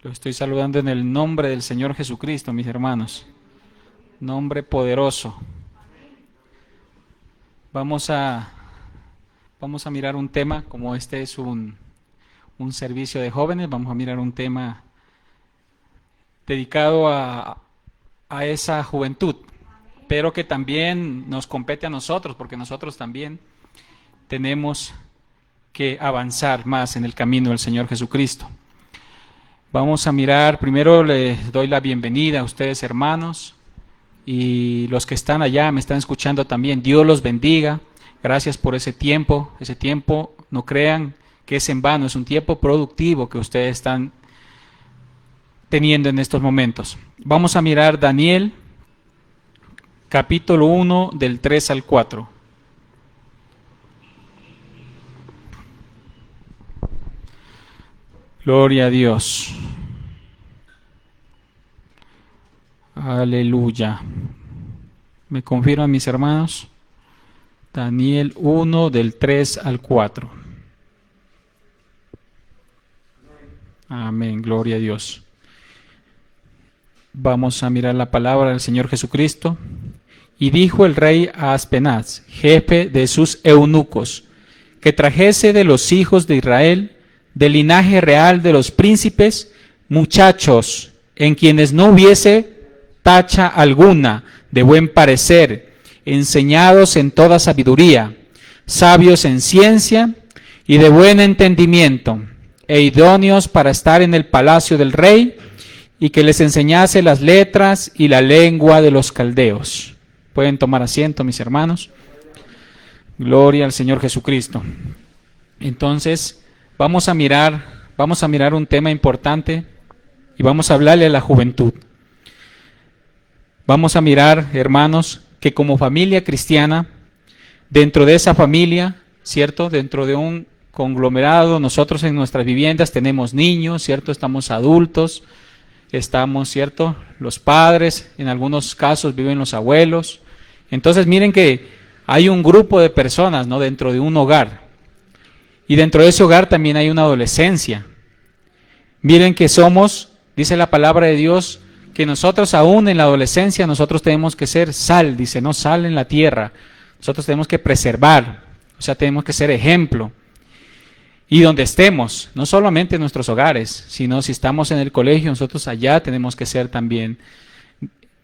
Lo estoy saludando en el nombre del Señor Jesucristo, mis hermanos. Nombre poderoso. Vamos a mirar un tema, como este es un servicio de jóvenes, vamos a mirar un tema dedicado a esa juventud, pero que también nos compete a nosotros, porque nosotros también tenemos que avanzar más en el camino del Señor Jesucristo. Vamos a mirar, primero les doy la bienvenida a ustedes, hermanos, y los que están allá, me están escuchando también. Dios los bendiga. Gracias por ese tiempo. Ese tiempo, no crean que es en vano, es un tiempo productivo que ustedes están teniendo en estos momentos. Vamos a mirar Daniel, capítulo 1, del 3 al 4. Gloria a Dios. Aleluya. ¿Me confirman, mis hermanos? Daniel 1, del 3 al 4. Amén, gloria a Dios. Vamos a mirar la palabra del Señor Jesucristo. Y dijo el rey a Aspenaz, jefe de sus eunucos, que trajese de los hijos de Israel, del linaje real de los príncipes, muchachos en quienes no hubiese tacha alguna, de buen parecer, enseñados en toda sabiduría, sabios en ciencia y de buen entendimiento, e idóneos para estar en el palacio del rey, y que les enseñase las letras y la lengua de los caldeos. Pueden tomar asiento, mis hermanos. Gloria al Señor Jesucristo. Entonces, vamos a mirar un tema importante y vamos a hablarle a la juventud. Vamos a mirar, hermanos, que como familia cristiana, dentro de esa familia, ¿cierto? Dentro de un conglomerado, nosotros en nuestras viviendas tenemos niños, ¿cierto? Estamos adultos, estamos, ¿cierto? Los padres, en algunos casos viven los abuelos. Entonces miren que hay un grupo de personas, ¿no? Dentro de un hogar. Y dentro de ese hogar también hay una adolescencia. Miren que somos, dice la palabra de Dios, que nosotros aún en la adolescencia, nosotros tenemos que ser sal, dice, no sal en la tierra. Nosotros tenemos que preservar, o sea, tenemos que ser ejemplo. Y donde estemos, no solamente en nuestros hogares, sino si estamos en el colegio, nosotros allá tenemos que ser también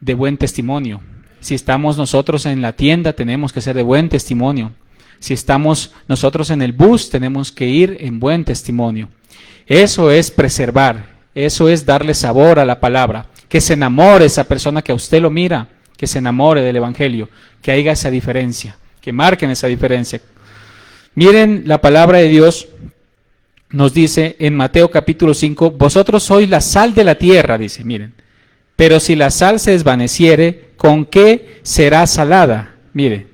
de buen testimonio. Si estamos nosotros en la tienda, tenemos que ser de buen testimonio. Si estamos nosotros en el bus, tenemos que ir en buen testimonio. Eso es preservar, eso es darle sabor a la palabra. Que se enamore esa persona que a usted lo mira, que se enamore del Evangelio, que haya esa diferencia, que marquen esa diferencia. Miren, la palabra de Dios nos dice en Mateo capítulo 5, vosotros sois la sal de la tierra, dice, miren. Pero si la sal se desvaneciere, ¿con qué será salada? Mire,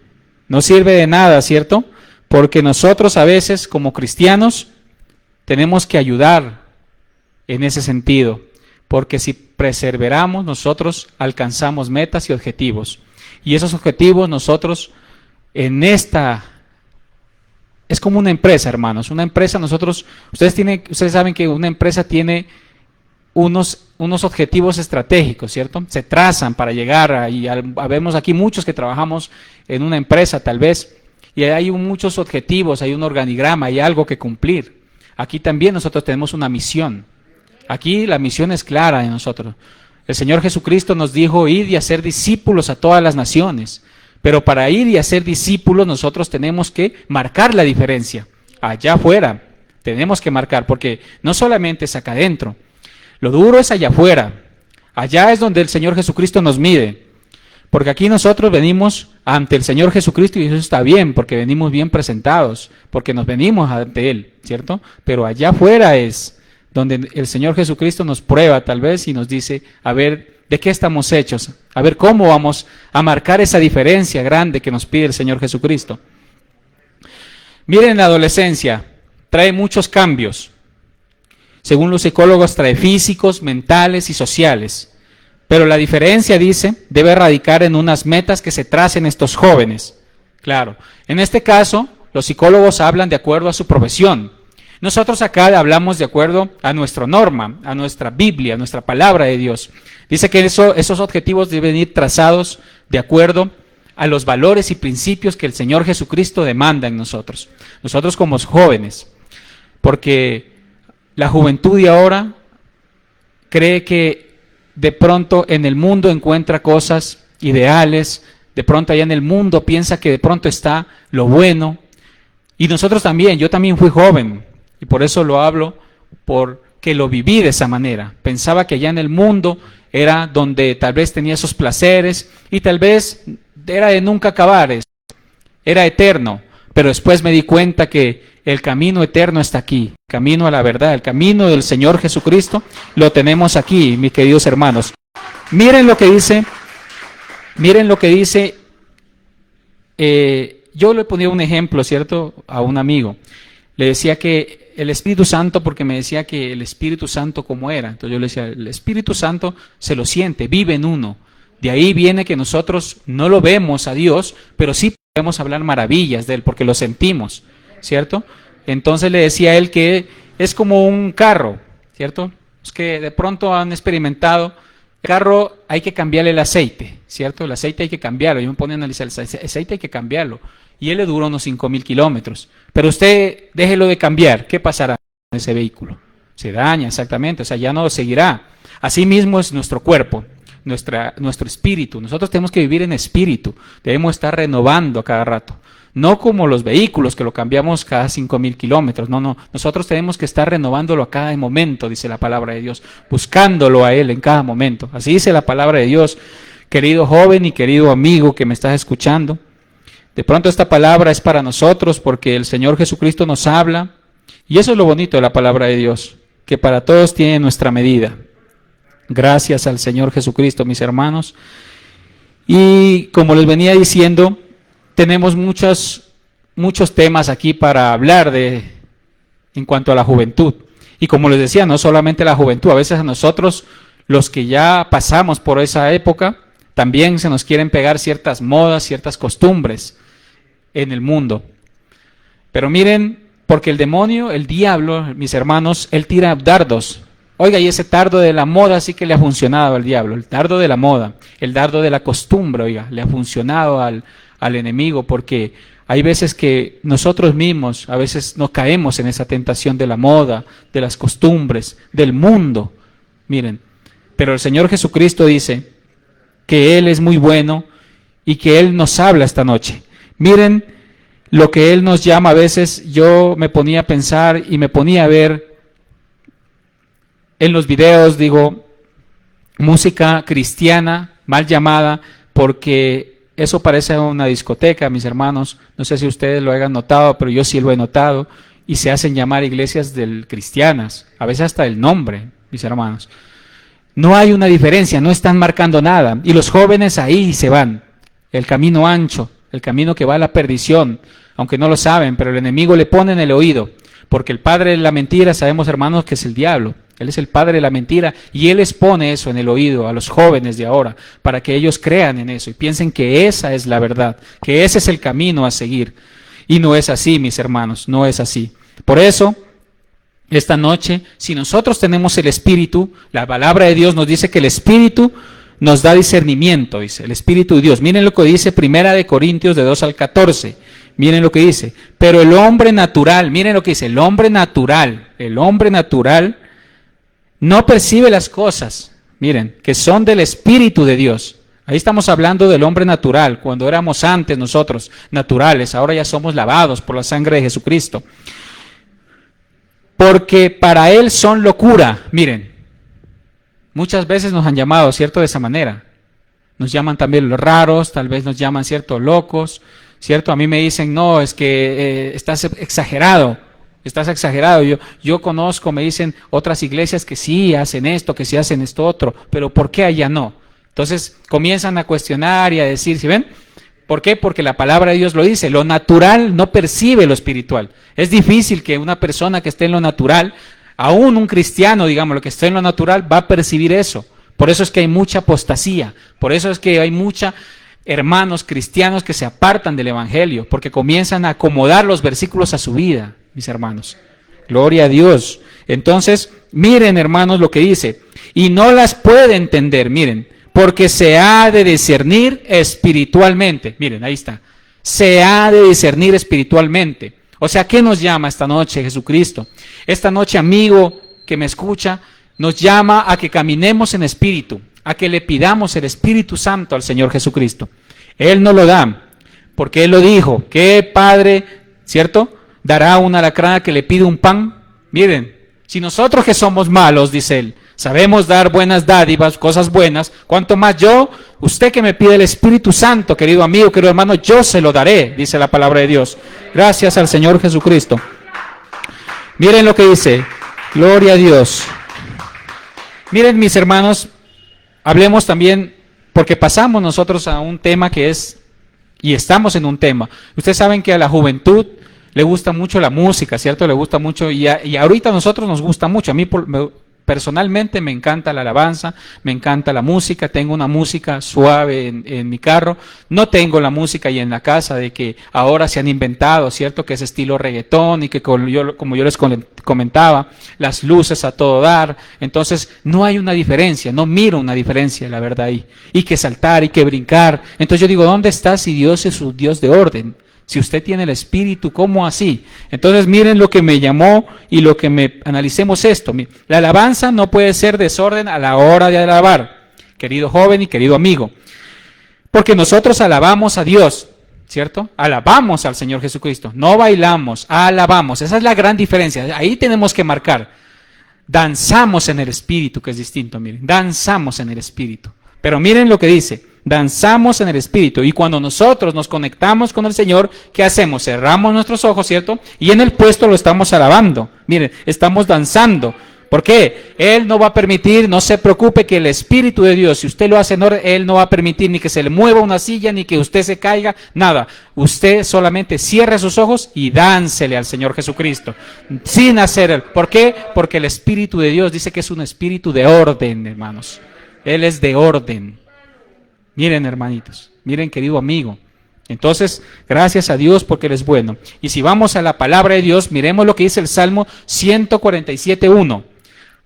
no sirve de nada, ¿cierto? Porque nosotros a veces como cristianos tenemos que ayudar en ese sentido, porque si perseveramos nosotros alcanzamos metas y objetivos. Y esos objetivos nosotros en esta... Es como una empresa, hermanos. Una empresa, ustedes saben que una empresa tiene unos objetivos estratégicos, ¿cierto? Se trazan para llegar, y vemos aquí muchos que trabajamos en una empresa tal vez, y hay muchos objetivos, hay un organigrama, hay algo que cumplir. Aquí también nosotros tenemos una misión. Aquí la misión es clara de nosotros. El Señor Jesucristo nos dijo, id y hacer discípulos a todas las naciones. Pero para ir y hacer discípulos nosotros tenemos que marcar la diferencia. Allá afuera tenemos que marcar, porque no solamente es acá adentro. Lo duro es allá afuera. Allá es donde el Señor Jesucristo nos mide. Porque aquí nosotros venimos ante el Señor Jesucristo y eso está bien, porque venimos bien presentados, porque nos venimos ante Él, ¿cierto? Pero allá afuera es donde el Señor Jesucristo nos prueba tal vez y nos dice, a ver, ¿de qué estamos hechos? A ver, ¿cómo vamos a marcar esa diferencia grande que nos pide el Señor Jesucristo? Miren, la adolescencia trae muchos cambios. Según los psicólogos, trae físicos, mentales y sociales. Pero la diferencia, dice, debe radicar en unas metas que se tracen estos jóvenes. Claro, en este caso, los psicólogos hablan de acuerdo a su profesión. Nosotros acá hablamos de acuerdo a nuestra norma, a nuestra Biblia, a nuestra palabra de Dios. Dice que esos objetivos deben ir trazados de acuerdo a los valores y principios que el Señor Jesucristo demanda en nosotros. Nosotros como jóvenes, porque la juventud de ahora cree que de pronto en el mundo encuentra cosas ideales, de pronto allá en el mundo piensa que de pronto está lo bueno. Y nosotros también, yo también fui joven, y por eso lo hablo, porque lo viví de esa manera. Pensaba que allá en el mundo era donde tal vez tenía esos placeres, y tal vez era de nunca acabar, era eterno. Pero después me di cuenta que el camino eterno está aquí, el camino a la verdad, el camino del Señor Jesucristo, lo tenemos aquí, mis queridos hermanos. Miren lo que dice, yo le ponía un ejemplo, ¿cierto?, a un amigo. Le decía que el Espíritu Santo, porque me decía que el Espíritu Santo cómo era. Entonces yo le decía, el Espíritu Santo se lo siente, vive en uno. De ahí viene que nosotros no lo vemos a Dios, pero sí podemos hablar maravillas de Él, porque lo sentimos, ¿cierto? Entonces le decía a él que es como un carro, ¿cierto? Es que de pronto han experimentado, el carro hay que cambiarle el aceite, ¿cierto? El aceite hay que cambiarlo. Yo me ponía a analizar, el aceite hay que cambiarlo. Y él le duró unos 5.000 kilómetros. Pero usted déjelo de cambiar, ¿qué pasará con ese vehículo? Se daña, exactamente, o sea, ya no seguirá. Así mismo es nuestro cuerpo, nuestro espíritu. Nosotros tenemos que vivir en espíritu, debemos estar renovando a cada rato. No como los vehículos que lo cambiamos cada 5.000 kilómetros, no. Nosotros tenemos que estar renovándolo a cada momento, dice la palabra de Dios, buscándolo a Él en cada momento. Así dice la palabra de Dios, querido joven y querido amigo que me estás escuchando. De pronto esta palabra es para nosotros porque el Señor Jesucristo nos habla, y eso es lo bonito de la palabra de Dios, que para todos tiene nuestra medida. Gracias al Señor Jesucristo, mis hermanos. Y como les venía diciendo, tenemos muchos temas aquí para hablar en cuanto a la juventud. Y como les decía, no solamente la juventud, a veces a nosotros, los que ya pasamos por esa época, también se nos quieren pegar ciertas modas, ciertas costumbres en el mundo. Pero miren, porque el demonio, el diablo, mis hermanos, él tira dardos. Oiga, y ese dardo de la moda sí que le ha funcionado al diablo, el dardo de la moda, el dardo de la costumbre, oiga, le ha funcionado al enemigo, porque hay veces que nosotros mismos, a veces nos caemos en esa tentación de la moda, de las costumbres, del mundo. Miren, pero el Señor Jesucristo dice que Él es muy bueno y que Él nos habla esta noche. Miren lo que Él nos llama. A veces yo me ponía a pensar y me ponía a ver en los videos, digo, música cristiana, mal llamada, porque eso parece una discoteca, mis hermanos. No sé si ustedes lo hayan notado, pero yo sí lo he notado. Y se hacen llamar iglesias cristianas, a veces hasta el nombre, mis hermanos. No hay una diferencia, no están marcando nada. Y los jóvenes ahí se van, el camino ancho, el camino que va a la perdición, aunque no lo saben, pero el enemigo le pone en el oído, porque el padre de la mentira, sabemos, hermanos, que es el diablo. Él es el padre de la mentira y él les pone eso en el oído a los jóvenes de ahora, para que ellos crean en eso y piensen que esa es la verdad, que ese es el camino a seguir. Y no es así, mis hermanos, no es así. Por eso, esta noche, si nosotros tenemos el Espíritu, la palabra de Dios nos dice que el Espíritu nos da discernimiento, dice, el Espíritu de Dios. Miren lo que dice 1 Corintios de 2 al 14. Miren lo que dice. Pero el hombre natural, miren lo que dice, el hombre natural no percibe las cosas, miren, que son del Espíritu de Dios. Ahí estamos hablando del hombre natural, cuando éramos antes nosotros naturales, ahora ya somos lavados por la sangre de Jesucristo. Porque para él son locura, miren, muchas veces nos han llamado, ¿cierto?, de esa manera. Nos llaman también los raros, tal vez nos llaman, ¿cierto?, locos, ¿cierto? A mí me dicen, no, es que estás exagerado. Estás exagerado. Yo conozco, me dicen otras iglesias que sí hacen esto, que sí hacen esto otro, pero ¿por qué allá no? Entonces comienzan a cuestionar y a decir, ¿sí ven? ¿Por qué? Porque la palabra de Dios lo dice, lo natural no percibe lo espiritual. Es difícil que una persona que esté en lo natural, aún un cristiano, digamos, lo que esté en lo natural, va a percibir eso. Por eso es que hay mucha apostasía, por eso es que hay mucha hermanos cristianos que se apartan del evangelio, porque comienzan a acomodar los versículos a su vida, mis hermanos. Gloria a Dios. Entonces, miren, hermanos, lo que dice. Y no las puede entender, miren, porque se ha de discernir espiritualmente. Miren, ahí está. Se ha de discernir espiritualmente. O sea, ¿qué nos llama esta noche Jesucristo? Esta noche, amigo que me escucha, nos llama a que caminemos en espíritu, a que le pidamos el Espíritu Santo al Señor Jesucristo. Él nos lo da, porque Él lo dijo. ¿Qué padre, cierto, dará a un alacrán que le pide un pan? Miren, si nosotros que somos malos, dice Él, sabemos dar buenas dádivas, cosas buenas, cuanto más yo, usted que me pide el Espíritu Santo, querido amigo, querido hermano, yo se lo daré, dice la palabra de Dios. Gracias al Señor Jesucristo. Miren lo que dice. Gloria a Dios. Miren, mis hermanos, hablemos también, porque pasamos nosotros a un tema que es, y estamos en un tema. Ustedes saben que a la juventud le gusta mucho la música, ¿cierto? Le gusta mucho, y ahorita a nosotros nos gusta mucho. A mí personalmente me encanta la alabanza, me encanta la música, tengo una música suave en mi carro, no tengo la música ahí en la casa de que ahora se han inventado, ¿cierto? Que es estilo reggaetón y que como yo les comentaba, las luces a todo dar, entonces no hay una diferencia, no miro una diferencia, la verdad ahí, y que saltar y que brincar. Entonces yo digo, ¿dónde está si Dios es un Dios de orden? Si usted tiene el Espíritu, ¿cómo así? Entonces miren lo que me llamó y lo que analicemos esto. La alabanza no puede ser desorden a la hora de alabar, querido joven y querido amigo. Porque nosotros alabamos a Dios, ¿cierto? Alabamos al Señor Jesucristo. No bailamos, alabamos. Esa es la gran diferencia. Ahí tenemos que marcar. Danzamos en el Espíritu, que es distinto, miren. Danzamos en el Espíritu. Pero miren lo que dice. Danzamos en el Espíritu, y cuando nosotros nos conectamos con el Señor, ¿qué hacemos? Cerramos nuestros ojos, ¿cierto? Y en el puesto lo estamos alabando. Miren, estamos danzando. ¿Por qué? Él no va a permitir, no se preocupe, que el Espíritu de Dios, si usted lo hace en orden, Él no va a permitir ni que se le mueva una silla, ni que usted se caiga, nada. Usted solamente cierre sus ojos y dánsele al Señor Jesucristo, sin hacer. ¿Por qué? Porque el Espíritu de Dios dice que es un espíritu de orden, hermanos. Él es de orden. Miren, hermanitos, miren, querido amigo. Entonces, gracias a Dios porque Él es bueno. Y si vamos a la palabra de Dios, miremos lo que dice el Salmo 147:1.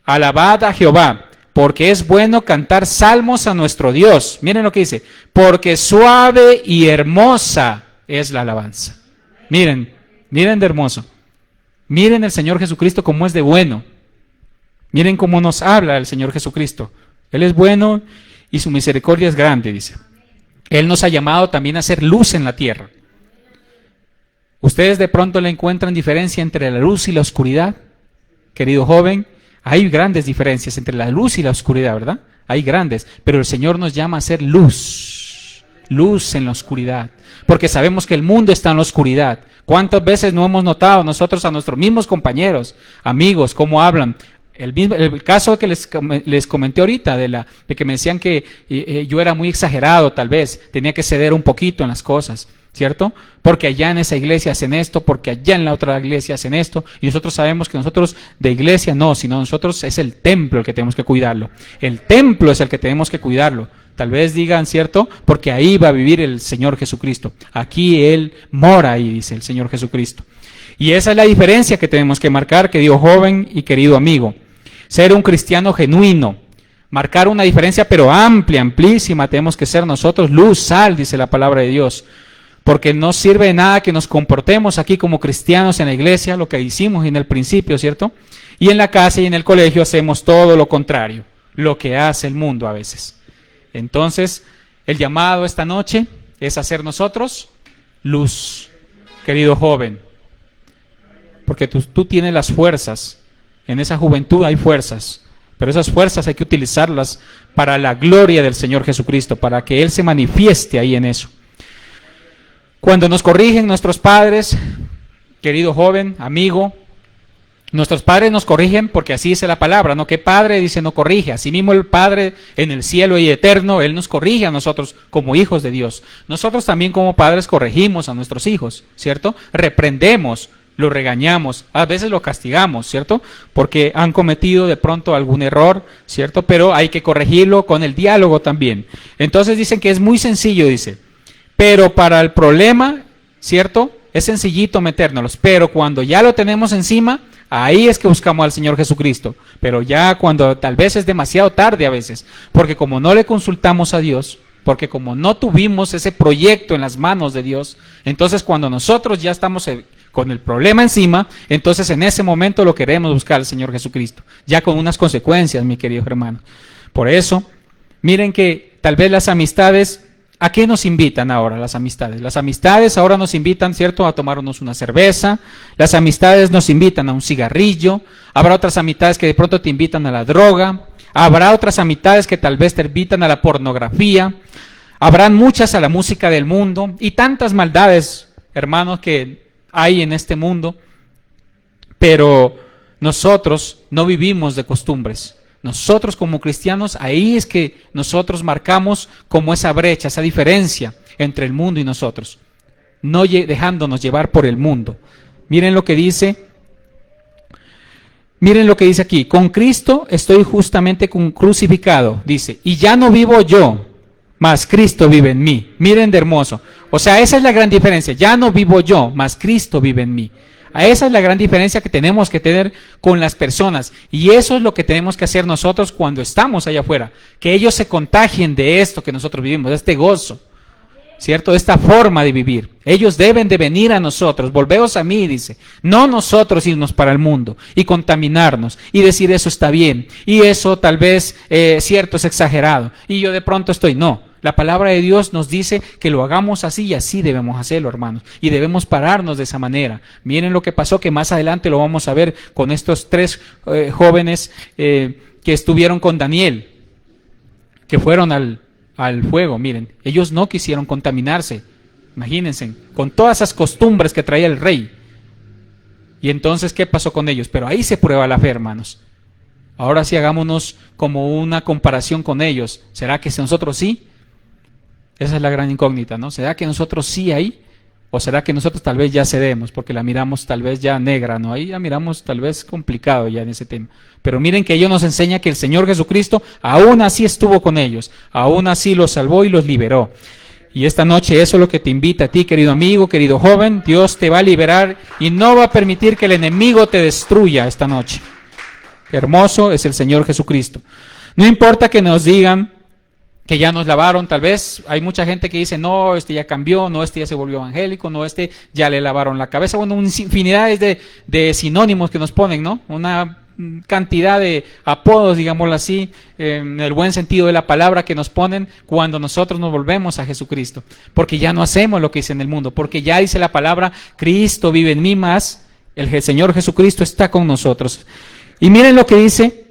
Alabad a Jehová, porque es bueno cantar salmos a nuestro Dios. Miren lo que dice, porque suave y hermosa es la alabanza. Miren, miren de hermoso. Miren el Señor Jesucristo cómo es de bueno. Miren cómo nos habla el Señor Jesucristo. Él es bueno y su misericordia es grande, dice. Él nos ha llamado también a hacer luz en la tierra. ¿Ustedes de pronto le encuentran diferencia entre la luz y la oscuridad? Querido joven, hay grandes diferencias entre la luz y la oscuridad, ¿verdad? Hay grandes, pero el Señor nos llama a hacer luz. Luz en la oscuridad. Porque sabemos que el mundo está en la oscuridad. ¿Cuántas veces no hemos notado nosotros a nuestros mismos compañeros, amigos, cómo hablan? El caso que les comenté ahorita, de que me decían que yo era muy exagerado, tal vez, tenía que ceder un poquito en las cosas, ¿cierto? Porque allá en esa iglesia hacen esto, porque allá en la otra iglesia hacen esto, y nosotros sabemos que nosotros de iglesia no, sino nosotros es el templo el que tenemos que cuidarlo. El templo es el que tenemos que cuidarlo. Tal vez digan, ¿cierto? Porque ahí va a vivir el Señor Jesucristo. Aquí Él mora ahí, dice el Señor Jesucristo. Y esa es la diferencia que tenemos que marcar, querido joven y querido amigo. Ser un cristiano genuino, marcar una diferencia pero amplia, amplísima, tenemos que ser nosotros luz, sal, dice la palabra de Dios, porque no sirve de nada que nos comportemos aquí como cristianos en la iglesia, lo que hicimos en el principio, ¿cierto? Y en la casa y en el colegio hacemos todo lo contrario, lo que hace el mundo a veces. Entonces, el llamado esta noche es hacer nosotros luz, querido joven, porque tú tienes las fuerzas. En esa juventud hay fuerzas, pero esas fuerzas hay que utilizarlas para la gloria del Señor Jesucristo, para que Él se manifieste ahí en eso. Cuando nos corrigen nuestros padres, querido joven, amigo, nuestros padres nos corrigen porque así dice la palabra, ¿no? ¿Qué padre dice no corrige? Así mismo el Padre en el cielo y eterno, Él nos corrige a nosotros como hijos de Dios. Nosotros también como padres corregimos a nuestros hijos, ¿cierto? Reprendemos, lo regañamos, a veces lo castigamos, ¿cierto? Porque han cometido de pronto algún error, ¿cierto? Pero hay que corregirlo con el diálogo también. Entonces dicen que es muy sencillo, dice, pero para el problema, ¿cierto? Es sencillito metérnoslos, pero cuando ya lo tenemos encima, ahí es que buscamos al Señor Jesucristo. Pero ya cuando tal vez es demasiado tarde a veces, porque como no le consultamos a Dios, porque como no tuvimos ese proyecto en las manos de Dios, entonces cuando nosotros ya estamos con el problema encima, entonces en ese momento lo queremos buscar al Señor Jesucristo, ya con unas consecuencias, mi querido hermano. Por eso, miren que tal vez las amistades, ¿a qué nos invitan ahora las amistades? Las amistades ahora nos invitan, ¿cierto?, a tomarnos una cerveza, las amistades nos invitan a un cigarrillo, habrá otras amistades que de pronto te invitan a la droga, habrá otras amistades que tal vez te invitan a la pornografía, habrán muchas a la música del mundo y tantas maldades, hermanos, que hay en este mundo, pero nosotros no vivimos de costumbres. Nosotros como cristianos, ahí es que nosotros marcamos como esa brecha, esa diferencia entre el mundo y nosotros, no dejándonos llevar por el mundo. Miren lo que dice aquí: con Cristo estoy justamente crucificado, dice, y ya no vivo yo, mas Cristo vive en mí. Miren de hermoso. O sea, esa es la gran diferencia. Ya no vivo yo, mas Cristo vive en mí. Esa es la gran diferencia que tenemos que tener con las personas. Y eso es lo que tenemos que hacer nosotros cuando estamos allá afuera. Que ellos se contagien de esto que nosotros vivimos, de este gozo, ¿cierto? De esta forma de vivir. Ellos deben de venir a nosotros. Volveos a mí, dice. No nosotros irnos para el mundo y contaminarnos y decir eso está bien. Y eso tal vez, cierto, es exagerado. Y yo de pronto estoy, no. La palabra de Dios nos dice que lo hagamos así y así debemos hacerlo, hermanos. Y debemos pararnos de esa manera. Miren lo que pasó, que más adelante lo vamos a ver con estos tres jóvenes que estuvieron con Daniel, que fueron al fuego. Miren, ellos no quisieron contaminarse. Imagínense, con todas esas costumbres que traía el rey. Y entonces, ¿qué pasó con ellos? Pero ahí se prueba la fe, hermanos. Ahora sí hagámonos como una comparación con ellos. ¿Será que nosotros sí? Esa es la gran incógnita, ¿no? ¿Será que nosotros sí ahí? ¿O será que nosotros tal vez ya cedemos porque la miramos tal vez ya negra, ¿no? Ahí ya miramos tal vez complicado ya en ese tema. Pero miren que ello nos enseña que el Señor Jesucristo aún así estuvo con ellos, aún así los salvó y los liberó. Y esta noche eso es lo que te invita a ti, querido amigo, querido joven. Dios te va a liberar y no va a permitir que el enemigo te destruya esta noche. Qué hermoso es el Señor Jesucristo. No importa que nos digan que ya nos lavaron, tal vez hay mucha gente que dice, no, este ya cambió, no, este ya se volvió evangélico, no, este ya le lavaron la cabeza. Bueno, infinidades de sinónimos que nos ponen, ¿no? Una cantidad de apodos, digámoslo así, en el buen sentido de la palabra, que nos ponen cuando nosotros nos volvemos a Jesucristo. Porque ya no hacemos lo que dice en el mundo, porque ya dice la palabra, Cristo vive en mí más, el Señor Jesucristo está con nosotros. Y miren lo que dice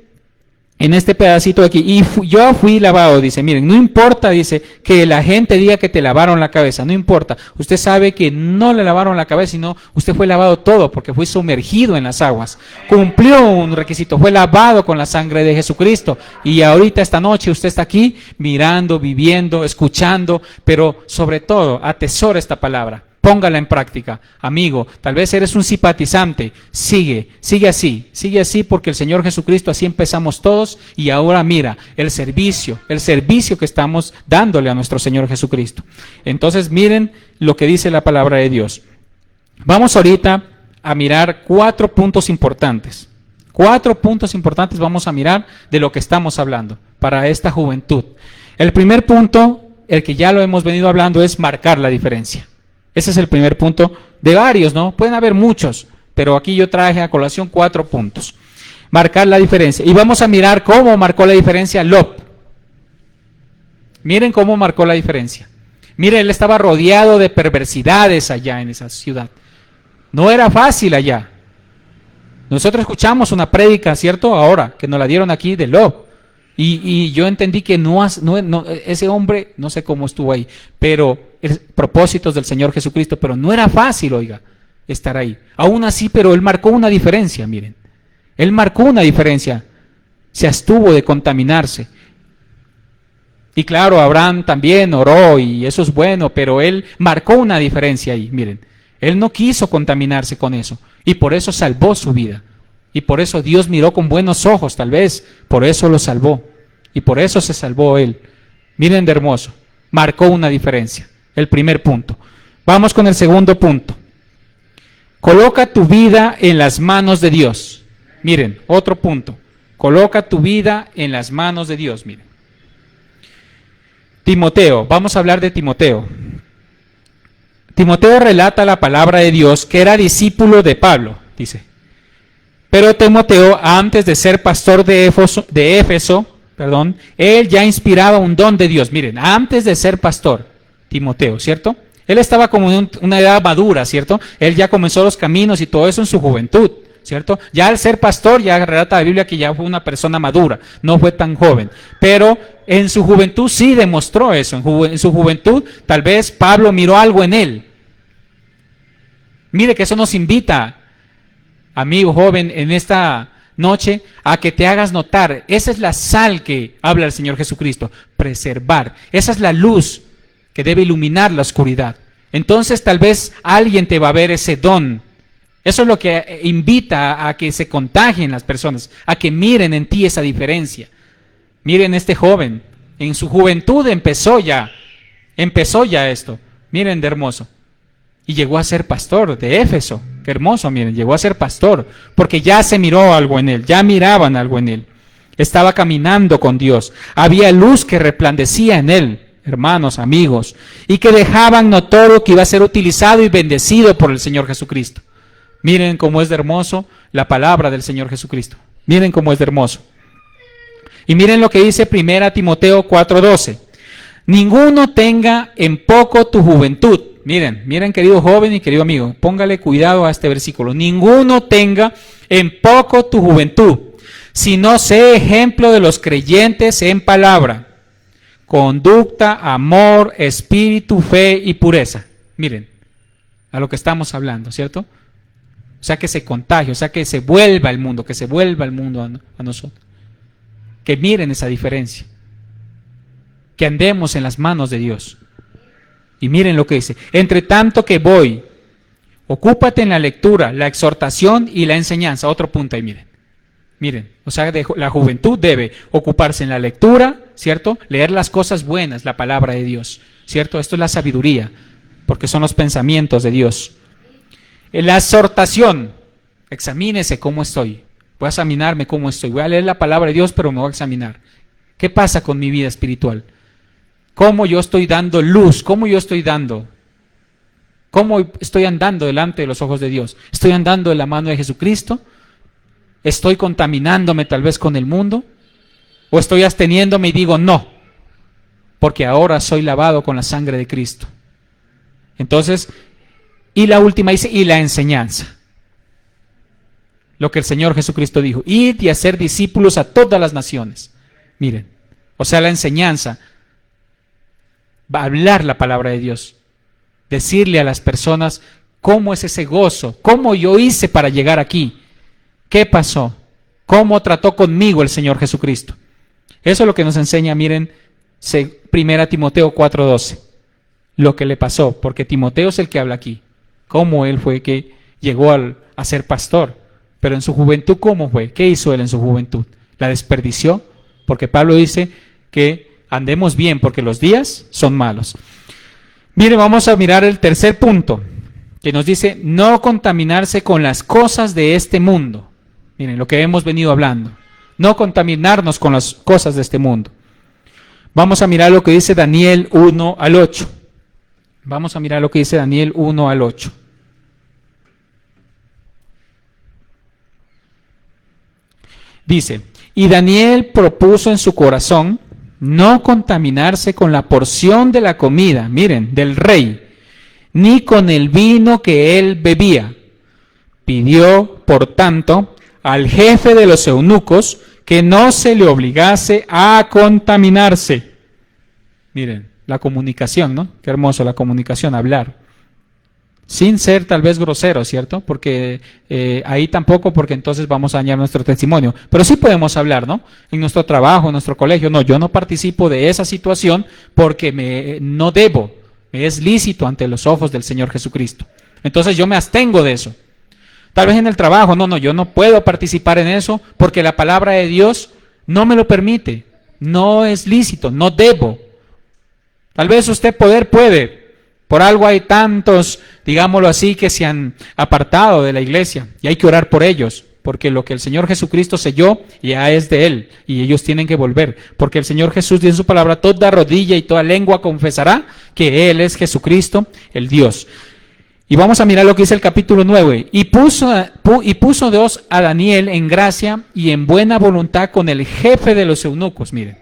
en este pedacito de aquí, y yo fui lavado, dice, miren, no importa, dice, que la gente diga que te lavaron la cabeza, no importa, usted sabe que no le lavaron la cabeza, sino usted fue lavado todo, porque fue sumergido en las aguas, cumplió un requisito, fue lavado con la sangre de Jesucristo, y ahorita esta noche usted está aquí, mirando, viviendo, escuchando, pero sobre todo, atesora esta palabra. Póngala en práctica, amigo. Tal vez eres un simpatizante. Sigue así, porque el Señor Jesucristo, así empezamos todos. Y ahora mira, el servicio que estamos dándole a nuestro Señor Jesucristo. Entonces miren lo que dice la palabra de Dios. Vamos ahorita a mirar 4 puntos importantes. 4 puntos importantes vamos a mirar de lo que estamos hablando para esta juventud. El primer punto, el que ya lo hemos venido hablando, es marcar la diferencia. Ese es el primer punto de varios, ¿no? Pueden haber muchos, pero aquí yo traje a colación 4 puntos. Marcar la diferencia. Y vamos a mirar cómo marcó la diferencia Lot. Miren cómo marcó la diferencia. Miren, él estaba rodeado de perversidades allá en esa ciudad. No era fácil allá. Nosotros escuchamos una prédica, ¿cierto? Ahora, que nos la dieron aquí de Lot. Y yo entendí que ese hombre, no sé cómo estuvo ahí, pero propósitos del Señor Jesucristo, pero no era fácil, oiga, estar ahí. Aún así, pero él marcó una diferencia, miren. Él marcó una diferencia. Se abstuvo de contaminarse. Y claro, Abraham también oró y eso es bueno, pero él marcó una diferencia ahí, miren. Él no quiso contaminarse con eso y por eso salvó su vida. Y por eso Dios miró con buenos ojos, tal vez, por eso lo salvó. Y por eso se salvó él. Miren de hermoso, marcó una diferencia. El primer punto. Vamos con el segundo punto. Coloca tu vida en las manos de Dios. Miren, otro punto. Coloca tu vida en las manos de Dios. Miren. Timoteo, vamos a hablar de Timoteo. Timoteo relata la palabra de Dios que era discípulo de Pablo, dice. Pero Timoteo, antes de ser pastor de Éfeso, él ya inspiraba un don de Dios. Miren, antes de ser pastor, Timoteo, ¿cierto? Él estaba como en una edad madura, ¿cierto? Él ya comenzó los caminos y todo eso en su juventud, ¿cierto? Ya al ser pastor, ya relata la Biblia que ya fue una persona madura, no fue tan joven. Pero en su juventud sí demostró eso. En su juventud, tal vez Pablo miró algo en él. Mire que eso nos invita, amigo joven, en esta noche, a que te hagas notar. Esa es la sal que habla el Señor Jesucristo, preservar. Esa es la luz que debe iluminar la oscuridad. Entonces tal vez alguien te va a ver ese don. Eso es lo que invita a que se contagien las personas, a que miren en ti esa diferencia. Miren este joven, en su juventud empezó ya esto. Miren de hermoso. Y llegó a ser pastor de Éfeso. Qué hermoso, miren, llegó a ser pastor, porque ya se miró algo en él, ya miraban algo en él. Estaba caminando con Dios, había luz que resplandecía en él, hermanos, amigos, y que dejaban notorio que iba a ser utilizado y bendecido por el Señor Jesucristo. Miren cómo es de hermoso la palabra del Señor Jesucristo. Miren cómo es de hermoso. Y miren lo que dice 1 Timoteo 4:12. Ninguno tenga en poco tu juventud. Miren, querido joven y querido amigo, póngale cuidado a este versículo. Ninguno tenga en poco tu juventud, sino sé ejemplo de los creyentes en palabra, conducta, amor, espíritu, fe y pureza. Miren, a lo que estamos hablando, ¿cierto? O sea, que se contagie, o sea, que se vuelva el mundo, a nosotros. Que miren esa diferencia. Que andemos en las manos de Dios. Y miren lo que dice, entre tanto que voy, ocúpate en la lectura, la exhortación y la enseñanza. Otro punto ahí, miren, o sea, la juventud debe ocuparse en la lectura, ¿cierto? Leer las cosas buenas, la palabra de Dios, ¿cierto? Esto es la sabiduría, porque son los pensamientos de Dios. En la exhortación, examínese cómo estoy, voy a examinarme cómo estoy, voy a leer la palabra de Dios, pero me voy a examinar. ¿Qué pasa con mi vida espiritual? ¿Cómo yo estoy dando luz? ¿Cómo estoy andando delante de los ojos de Dios? ¿Estoy andando de la mano de Jesucristo? ¿Estoy contaminándome tal vez con el mundo? ¿O estoy absteniéndome y digo no? Porque ahora soy lavado con la sangre de Cristo. Entonces, y la última dice, y la enseñanza. Lo que el Señor Jesucristo dijo, id y hacer discípulos a todas las naciones. Miren, o sea, la enseñanza. Va a hablar la palabra de Dios, decirle a las personas cómo es ese gozo, cómo yo hice para llegar aquí, qué pasó, cómo trató conmigo el Señor Jesucristo. Eso es lo que nos enseña, miren, 1 Timoteo 4:12, lo que le pasó, porque Timoteo es el que habla aquí, cómo él fue que llegó a ser pastor, pero en su juventud, ¿cómo fue? ¿Qué hizo él en su juventud? ¿La desperdició? Porque Pablo dice que andemos bien porque los días son malos. Mire, vamos a mirar el tercer punto, que nos dice no contaminarse con las cosas de este mundo. Miren, lo que hemos venido hablando. No contaminarnos con las cosas de este mundo. Vamos a mirar lo que dice Daniel 1-8. Vamos a mirar lo que dice Daniel 1-8. Dice, y Daniel propuso en su corazón no contaminarse con la porción de la comida, miren, del rey, ni con el vino que él bebía. Pidió, por tanto, al jefe de los eunucos que no se le obligase a contaminarse. Miren, la comunicación, ¿no? Qué hermoso la comunicación, hablar. Sin ser tal vez grosero, ¿cierto? Porque ahí tampoco, porque entonces vamos a dañar nuestro testimonio. Pero sí podemos hablar, ¿no? En nuestro trabajo, en nuestro colegio. No, yo no participo de esa situación porque no debo. Me es lícito ante los ojos del Señor Jesucristo. Entonces yo me abstengo de eso. Tal vez en el trabajo, no, yo no puedo participar en eso porque la palabra de Dios no me lo permite. No es lícito, no debo. Tal vez usted puede, Por algo hay tantos, digámoslo así, que se han apartado de la iglesia y hay que orar por ellos, porque lo que el Señor Jesucristo selló ya es de Él y ellos tienen que volver, porque el Señor Jesús dice en su palabra, toda rodilla y toda lengua confesará que Él es Jesucristo, el Dios. Y vamos a mirar lo que dice el capítulo 9. Y puso Dios a Daniel en gracia y en buena voluntad con el jefe de los eunucos, miren.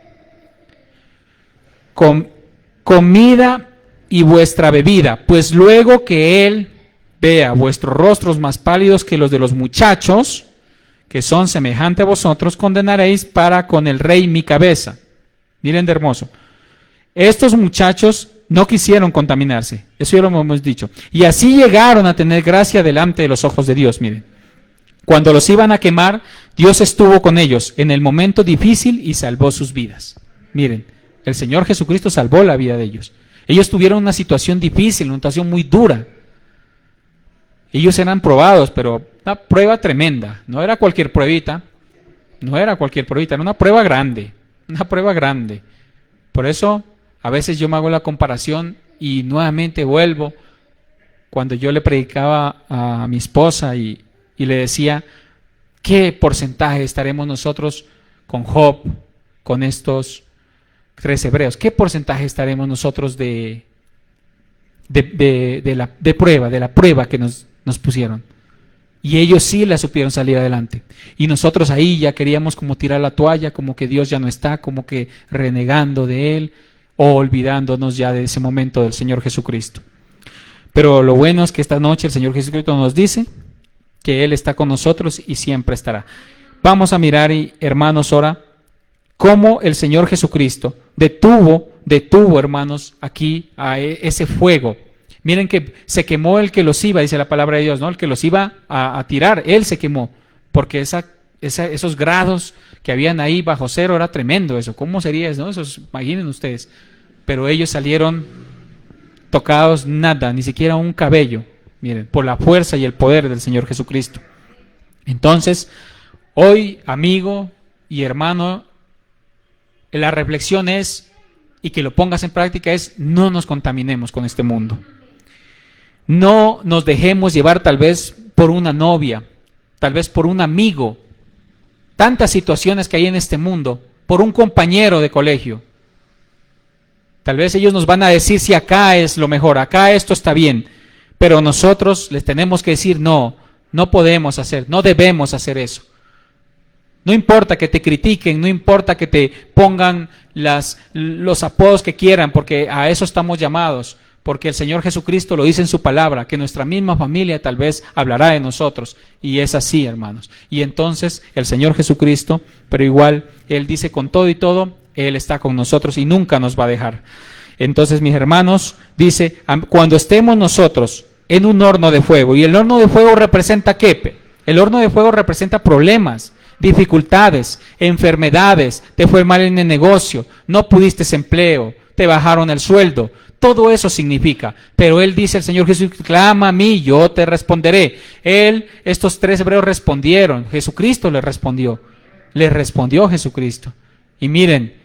Comida y vuestra bebida, pues luego que él vea vuestros rostros más pálidos que los de los muchachos, que son semejantes a vosotros, condenaréis para con el rey mi cabeza. Miren de hermoso. Estos muchachos no quisieron contaminarse, eso ya lo hemos dicho. Y así llegaron a tener gracia delante de los ojos de Dios, miren. Cuando los iban a quemar, Dios estuvo con ellos en el momento difícil y salvó sus vidas. Miren, el Señor Jesucristo salvó la vida de ellos. Ellos tuvieron una situación difícil, una situación muy dura. Ellos eran probados, pero una prueba tremenda. No era cualquier pruebita, era una prueba grande, Por eso, a veces yo me hago la comparación y nuevamente vuelvo cuando yo le predicaba a mi esposa y le decía, ¿qué porcentaje estaremos nosotros con Job, con estos 3 hebreos? ¿Qué porcentaje estaremos nosotros de la prueba que nos pusieron? Y ellos sí la supieron salir adelante. Y nosotros ahí ya queríamos como tirar la toalla, como que Dios ya no está, como que renegando de Él o olvidándonos ya de ese momento del Señor Jesucristo. Pero lo bueno es que esta noche el Señor Jesucristo nos dice que Él está con nosotros y siempre estará. Vamos a mirar, hermanos, ahora cómo el Señor Jesucristo detuvo, hermanos, aquí a ese fuego. Miren que se quemó el que los iba, dice la palabra de Dios, ¿no? El que los iba a tirar, él se quemó, porque esos grados que habían ahí bajo cero era tremendo eso. ¿Cómo sería eso, no? Imaginen ustedes. Pero ellos salieron tocados nada, ni siquiera un cabello, miren, por la fuerza y el poder del Señor Jesucristo. Entonces, hoy, amigo y hermano, la reflexión es, y que lo pongas en práctica, es no nos contaminemos con este mundo. No nos dejemos llevar tal vez por una novia, tal vez por un amigo, tantas situaciones que hay en este mundo, por un compañero de colegio. Tal vez ellos nos van a decir si acá es lo mejor, acá esto está bien, pero nosotros les tenemos que decir no podemos hacer, no debemos hacer eso. No importa que te critiquen, no importa que te pongan los apodos que quieran, porque a eso estamos llamados. Porque el Señor Jesucristo lo dice en su palabra, que nuestra misma familia tal vez hablará de nosotros. Y es así, hermanos. Y entonces el Señor Jesucristo, pero igual, Él dice con todo y todo, Él está con nosotros y nunca nos va a dejar. Entonces, mis hermanos, dice, cuando estemos nosotros en un horno de fuego, y el horno de fuego representa ¿qué? El horno de fuego representa problemas, dificultades, enfermedades, te fue mal en el negocio, no pudiste empleo, te bajaron el sueldo. Todo eso significa, pero Él dice, el Señor Jesús, clama a mí, yo te responderé. Estos 3 hebreos respondieron, Jesucristo les respondió Jesucristo. Y miren,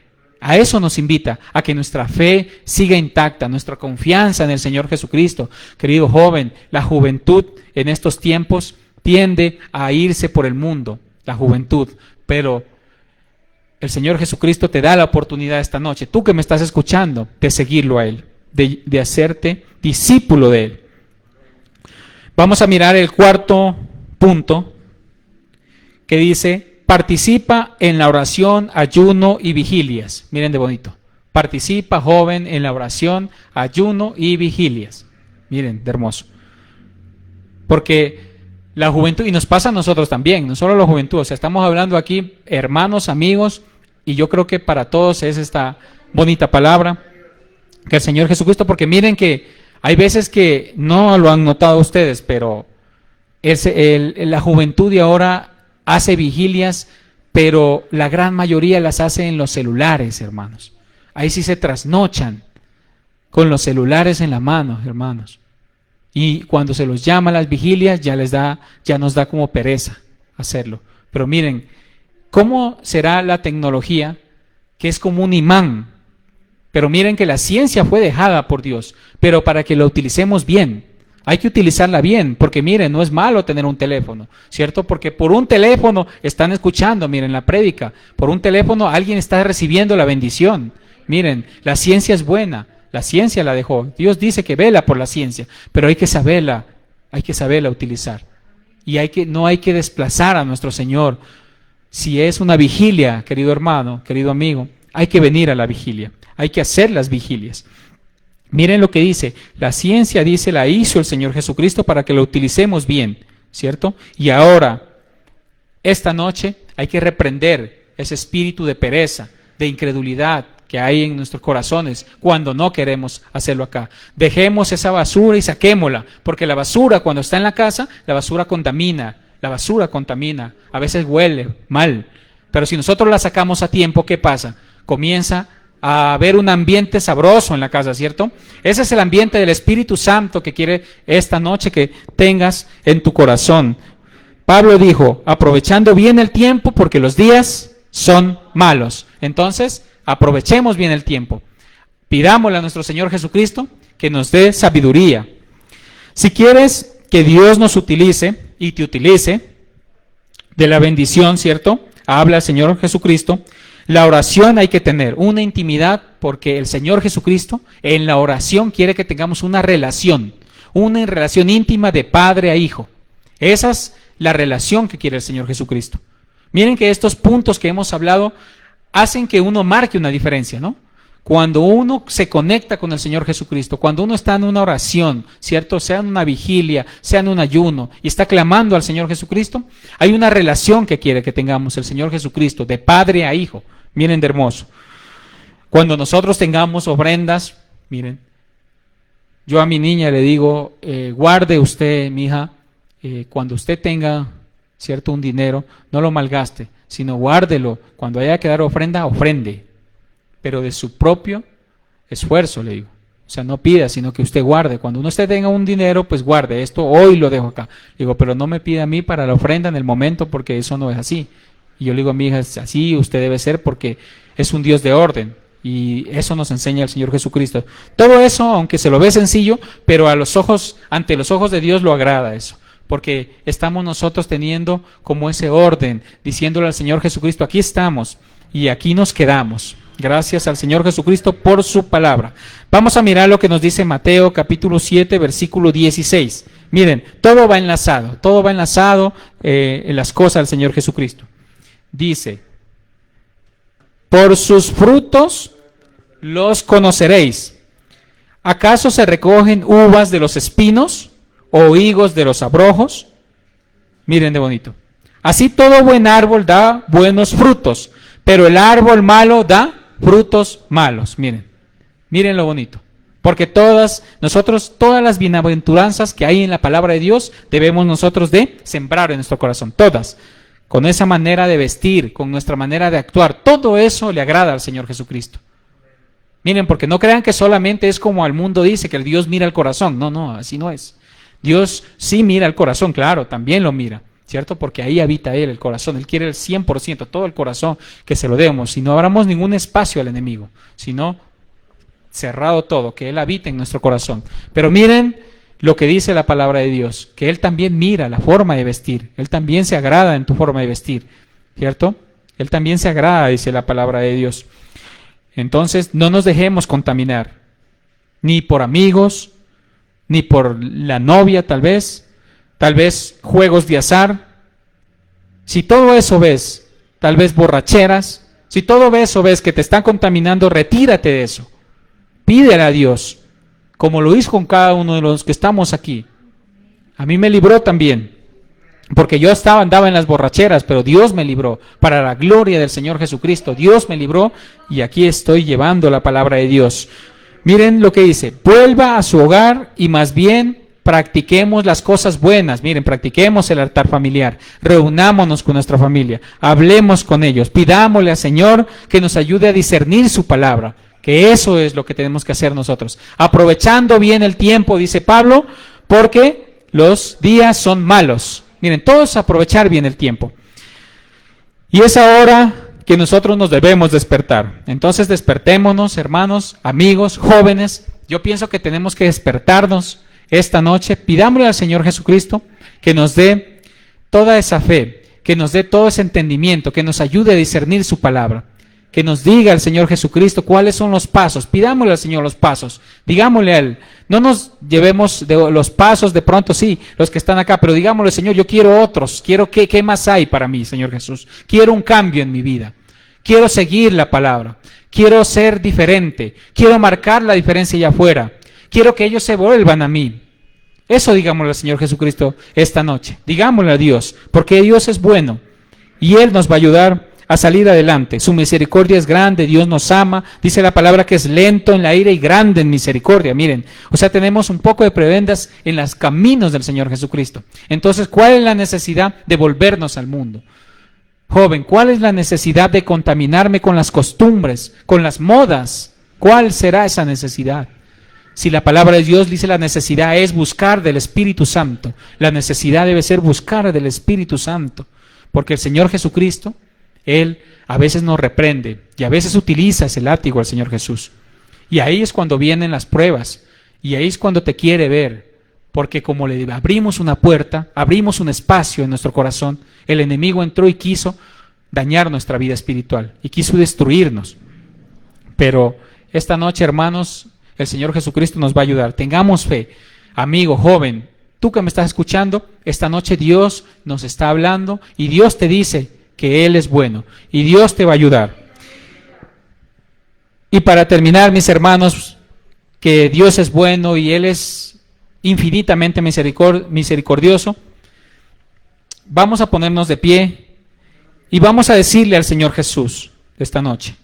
a eso nos invita, a que nuestra fe siga intacta, nuestra confianza en el Señor Jesucristo. Querido joven, la juventud en estos tiempos tiende a irse por el mundo, la juventud, pero el Señor Jesucristo te da la oportunidad esta noche, tú que me estás escuchando, de seguirlo a Él. De hacerte discípulo de Él. Vamos a mirar el 4º punto que dice, participa en la oración, ayuno y vigilias. Miren de bonito. Participa, joven, en la oración, ayuno y vigilias. Miren, de hermoso. Porque la juventud, y nos pasa a nosotros también, no solo la juventud, o sea, estamos hablando aquí, hermanos, amigos, y yo creo que para todos es esta bonita palabra que el Señor Jesucristo, porque miren que hay veces que no lo han notado ustedes, pero la juventud de ahora hace vigilias, pero la gran mayoría las hace en los celulares, hermanos. Ahí sí se trasnochan con los celulares en la mano, hermanos. Y cuando se los llama a las vigilias, ya nos da como pereza hacerlo. Pero miren, ¿cómo será la tecnología que es como un imán? Pero miren que la ciencia fue dejada por Dios, pero para que la utilicemos bien. Hay que utilizarla bien, porque miren, no es malo tener un teléfono, ¿cierto? Porque por un teléfono están escuchando, miren, la prédica. Por un teléfono alguien está recibiendo la bendición. Miren, la ciencia es buena, la ciencia la dejó. Dios dice que vela por la ciencia, pero hay que saberla utilizar. Y no hay que desplazar a nuestro Señor. Si es una vigilia, querido hermano, querido amigo, hay que venir a la vigilia. Hay que hacer las vigilias. Miren lo que dice, la ciencia, dice, la hizo el Señor Jesucristo para que la utilicemos bien, ¿cierto? Y ahora, esta noche, hay que reprender ese espíritu de pereza, de incredulidad que hay en nuestros corazones cuando no queremos hacerlo acá. Dejemos esa basura y saquémosla, porque la basura cuando está en la casa, la basura contamina, a veces huele mal, pero si nosotros la sacamos a tiempo, ¿qué pasa? Comienza a haber un ambiente sabroso en la casa, ¿cierto? Ese es el ambiente del Espíritu Santo que quiere esta noche que tengas en tu corazón. Pablo dijo, aprovechando bien el tiempo porque los días son malos. Entonces, aprovechemos bien el tiempo. Pidámosle a nuestro Señor Jesucristo que nos dé sabiduría. Si quieres que Dios nos utilice y te utilice de la bendición, ¿cierto? Habla el Señor Jesucristo. La oración hay que tener una intimidad porque el Señor Jesucristo en la oración quiere que tengamos una relación íntima de padre a hijo. Esa es la relación que quiere el Señor Jesucristo. Miren que estos puntos que hemos hablado hacen que uno marque una diferencia, ¿no? Cuando uno se conecta con el Señor Jesucristo, cuando uno está en una oración, ¿cierto? Sea en una vigilia, sea en un ayuno, y está clamando al Señor Jesucristo, hay una relación que quiere que tengamos el Señor Jesucristo, de padre a hijo. Miren de hermoso. Cuando nosotros tengamos ofrendas, miren, yo a mi niña le digo, guarde usted, mija, cuando usted tenga, ¿cierto?, un dinero, no lo malgaste, sino guárdelo. Cuando haya que dar ofrenda, ofrende, pero de su propio esfuerzo, le digo. O sea, no pida, sino que usted guarde. Cuando usted tenga un dinero, pues guarde. Esto hoy lo dejo acá. Digo, pero no me pida a mí para la ofrenda en el momento, porque eso no es así. Y yo le digo a mi hija, así usted debe ser porque es un Dios de orden. Y eso nos enseña el Señor Jesucristo. Todo eso, aunque se lo ve sencillo, pero ante los ojos de Dios lo agrada eso. Porque estamos nosotros teniendo como ese orden, diciéndole al Señor Jesucristo, aquí estamos y aquí nos quedamos. Gracias al Señor Jesucristo por su palabra. Vamos a mirar lo que nos dice Mateo capítulo 7, versículo 16. Miren, todo va enlazado en las cosas del Señor Jesucristo. Dice, por sus frutos los conoceréis. ¿Acaso se recogen uvas de los espinos o higos de los abrojos? Miren de bonito. Así todo buen árbol da buenos frutos, pero el árbol malo da frutos malos. Miren lo bonito. Porque todas las bienaventuranzas que hay en la palabra de Dios, debemos nosotros de sembrar en nuestro corazón, todas. Con esa manera de vestir, con nuestra manera de actuar, todo eso le agrada al Señor Jesucristo. Miren, porque no crean que solamente es como el mundo dice, que el Dios mira el corazón. No, así no es. Dios sí mira el corazón, claro, también lo mira, ¿cierto? Porque ahí habita Él, el corazón. Él quiere el 100%, todo el corazón, que se lo demos. Si no abramos ningún espacio al enemigo, sino cerrado todo, que Él habita en nuestro corazón. Pero miren lo que dice la palabra de Dios, que Él también mira la forma de vestir, Él también se agrada en tu forma de vestir, ¿cierto? Él también se agrada, dice la palabra de Dios. Entonces, no nos dejemos contaminar, ni por amigos, ni por la novia tal vez juegos de azar. Si todo eso ves, tal vez borracheras, si todo eso ves que te están contaminando, retírate de eso. Pídele a Dios, como lo hizo con cada uno de los que estamos aquí. A mí me libró también, porque yo andaba en las borracheras, pero Dios me libró, para la gloria del Señor Jesucristo. Dios me libró y aquí estoy llevando la palabra de Dios. Miren lo que dice, vuelva a su hogar y más bien practiquemos las cosas buenas. Miren, practiquemos el altar familiar, reunámonos con nuestra familia, hablemos con ellos, pidámosle al Señor que nos ayude a discernir su palabra, que eso es lo que tenemos que hacer nosotros. Aprovechando bien el tiempo, dice Pablo, porque los días son malos. Miren, todos aprovechar bien el tiempo. Y es ahora que nosotros nos debemos despertar. Entonces despertémonos, hermanos, amigos, jóvenes. Yo pienso que tenemos que despertarnos esta noche. Pidámosle al Señor Jesucristo que nos dé toda esa fe, que nos dé todo ese entendimiento, que nos ayude a discernir su palabra. Que nos diga el Señor Jesucristo cuáles son los pasos. Pidámosle al Señor los pasos. Digámosle a Él. No nos llevemos de los pasos, de pronto sí, los que están acá, pero digámosle, Señor, yo quiero otros. Quiero ¿qué más hay para mí, Señor Jesús? Quiero un cambio en mi vida. Quiero seguir la palabra. Quiero ser diferente. Quiero marcar la diferencia allá afuera. Quiero que ellos se vuelvan a mí. Eso digámosle al Señor Jesucristo esta noche. Digámosle a Dios, porque Dios es bueno y Él nos va a ayudar a salir adelante. Su misericordia es grande, Dios nos ama. Dice la palabra que es lento en la ira y grande en misericordia. Miren, o sea, tenemos un poco de prebendas en los caminos del Señor Jesucristo. Entonces, ¿cuál es la necesidad de volvernos al mundo? Joven, ¿cuál es la necesidad de contaminarme con las costumbres, con las modas? ¿Cuál será esa necesidad? Si la palabra de Dios dice la necesidad es buscar del Espíritu Santo, la necesidad debe ser buscar del Espíritu Santo, porque el Señor Jesucristo, Él a veces nos reprende y a veces utiliza ese látigo al Señor Jesús. Y ahí es cuando vienen las pruebas, y ahí es cuando te quiere ver, porque como le abrimos una puerta, abrimos un espacio en nuestro corazón, el enemigo entró y quiso dañar nuestra vida espiritual, y quiso destruirnos. Pero esta noche, hermanos, el Señor Jesucristo nos va a ayudar. Tengamos fe. Amigo, joven, tú que me estás escuchando, esta noche Dios nos está hablando y Dios te dice que Él es bueno y Dios te va a ayudar. Y para terminar, mis hermanos, que Dios es bueno y Él es infinitamente misericordioso, vamos a ponernos de pie y vamos a decirle al Señor Jesús esta noche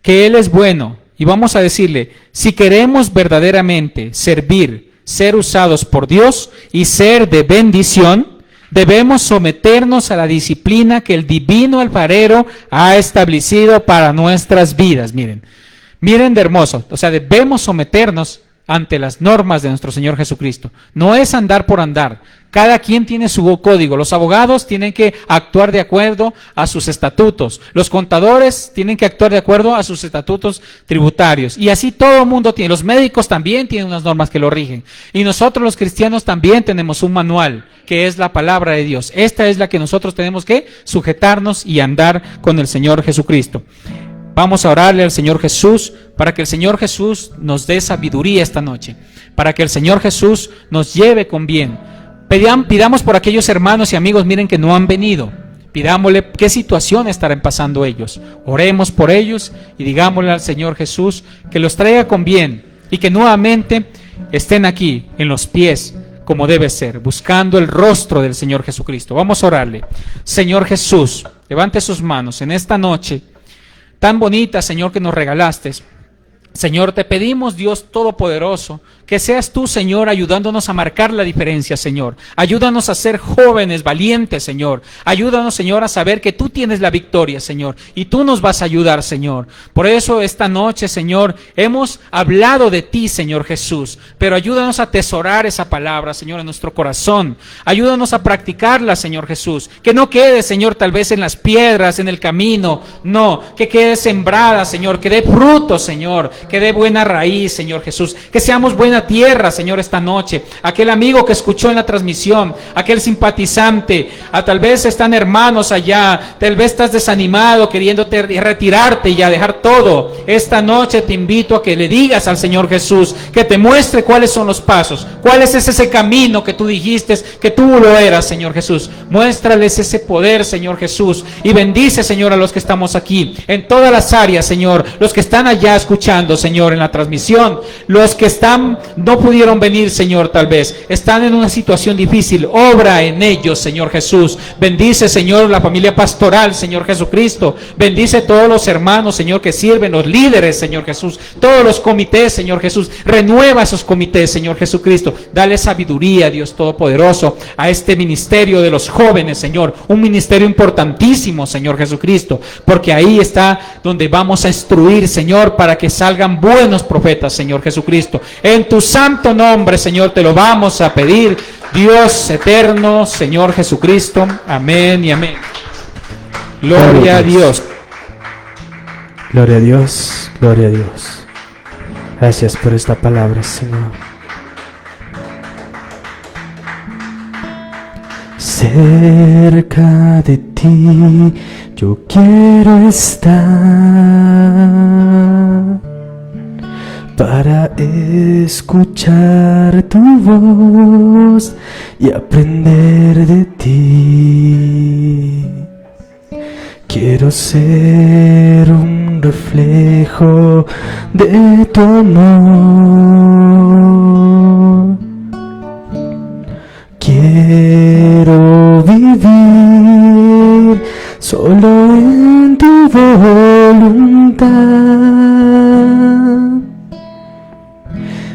que Él es bueno. Y vamos a decirle, si queremos verdaderamente servir, ser usados por Dios y ser de bendición, debemos someternos a la disciplina que el divino alfarero ha establecido para nuestras vidas. Miren de hermoso, o sea, debemos someternos ante las normas de nuestro Señor Jesucristo. No es andar por andar. Cada quien tiene su código. Los abogados tienen que actuar de acuerdo a sus estatutos. Los contadores tienen que actuar de acuerdo a sus estatutos tributarios. Y así todo el mundo tiene. Los médicos también tienen unas normas que lo rigen. Y nosotros los cristianos también tenemos un manual, que es la palabra de Dios. Esta es la que nosotros tenemos que sujetarnos y andar con el Señor Jesucristo. Vamos a orarle al Señor Jesús para que el Señor Jesús nos dé sabiduría esta noche, para que el Señor Jesús nos lleve con bien. Pidamos por aquellos hermanos y amigos, miren, que no han venido. Pidámosle qué situación estarán pasando ellos. Oremos por ellos y digámosle al Señor Jesús que los traiga con bien y que nuevamente estén aquí en los pies como debe ser, buscando el rostro del Señor Jesucristo. Vamos a orarle. Señor Jesús, levante sus manos en esta noche tan bonita, Señor, que nos regalaste. Señor, te pedimos, Dios Todopoderoso, que seas tú, Señor, ayudándonos a marcar la diferencia, Señor. Ayúdanos a ser jóvenes, valientes, Señor. Ayúdanos, Señor, a saber que tú tienes la victoria, Señor, y tú nos vas a ayudar, Señor. Por eso esta noche, Señor, hemos hablado de ti, Señor Jesús, pero ayúdanos a atesorar esa palabra, Señor, en nuestro corazón. Ayúdanos a practicarla, Señor Jesús. Que no quede, Señor, tal vez en las piedras, en el camino. No, que quede sembrada, Señor, que dé fruto, Señor, que dé buena raíz, Señor Jesús. Que seamos buena tierra, Señor, esta noche. Aquel amigo que escuchó en la transmisión, aquel simpatizante, tal vez están hermanos allá, tal vez estás desanimado, queriéndote retirarte y a dejar todo. Esta noche te invito a que le digas al Señor Jesús, que te muestre cuáles son los pasos, cuál es ese camino que tú dijiste que tú lo eras, Señor Jesús. Muéstrales ese poder, Señor Jesús, y bendice, Señor, a los que estamos aquí, en todas las áreas, Señor, los que están allá escuchando, Señor, en la transmisión, los que no pudieron venir, Señor, tal vez están en una situación difícil. Obra en ellos, Señor Jesús. Bendice, Señor, la familia pastoral, Señor Jesucristo. Bendice todos los hermanos, Señor, que sirven, los líderes, Señor Jesús, todos los comités, Señor Jesús. Renueva esos comités, Señor Jesucristo. Dale sabiduría, Dios Todopoderoso, a este ministerio de los jóvenes, Señor, un ministerio importantísimo, Señor Jesucristo, porque ahí está donde vamos a instruir, Señor, para que salgan buenos profetas, Señor Jesucristo. En tu santo nombre, Señor, te lo vamos a pedir, Dios eterno, Señor Jesucristo. Amén y amén. Gloria a Dios. Gloria a Dios, gloria a Dios. Gracias por esta palabra, Señor. Cerca de ti yo quiero estar para escuchar tu voz y aprender de ti. Quiero ser un reflejo de tu amor. Quiero vivir solo en tu voluntad.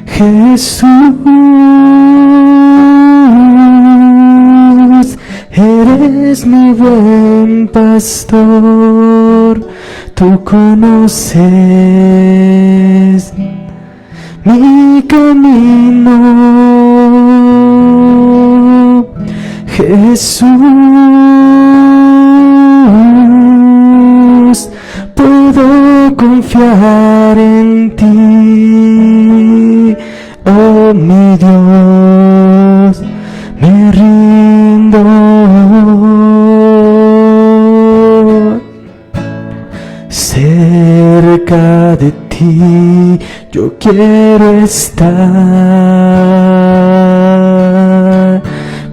Jesús, eres mi buen pastor, tú conoces mi camino. Jesús, puedo confiar en ti. Oh mi Dios, me rindo. Cerca de ti yo quiero estar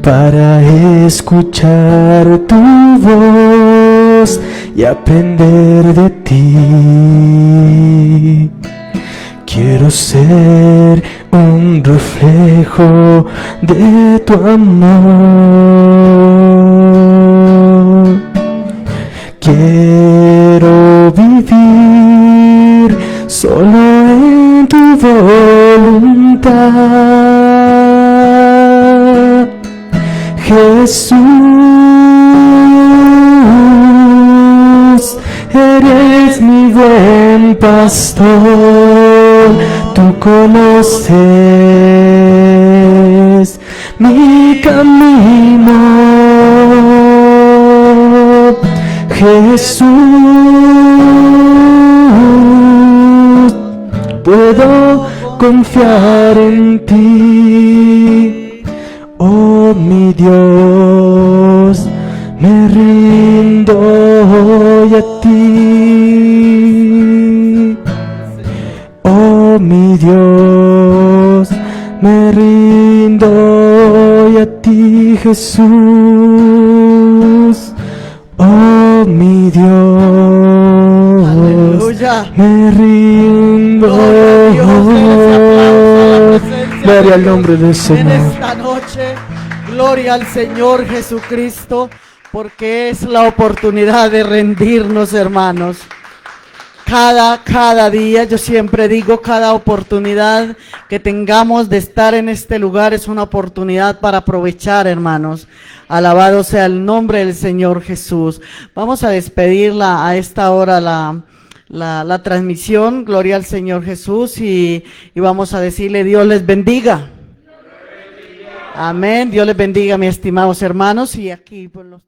para escuchar tu voz y aprender de ti. Quiero ser un reflejo de tu amor. Quiero vivir solo en tu voluntad. Jesús, eres mi buen pastor, tú conoces mi camino. Jesús, puedo confiar en ti. Oh mi Dios, me rindo hoy a ti. Oh mi Dios, me rindo hoy a ti, Jesús. Oh mi Dios, aleluya, me rindo. Gloria al nombre del Señor. En esta noche, gloria al Señor Jesucristo, porque es la oportunidad de rendirnos, hermanos. Cada día, yo siempre digo, cada oportunidad que tengamos de estar en este lugar es una oportunidad para aprovechar, hermanos. Alabado sea el nombre del Señor Jesús. Vamos a despedirla a esta hora la transmisión, gloria al Señor Jesús, y vamos a decirle: Dios les bendiga. Amén, Dios les bendiga, mis estimados hermanos, y aquí pues los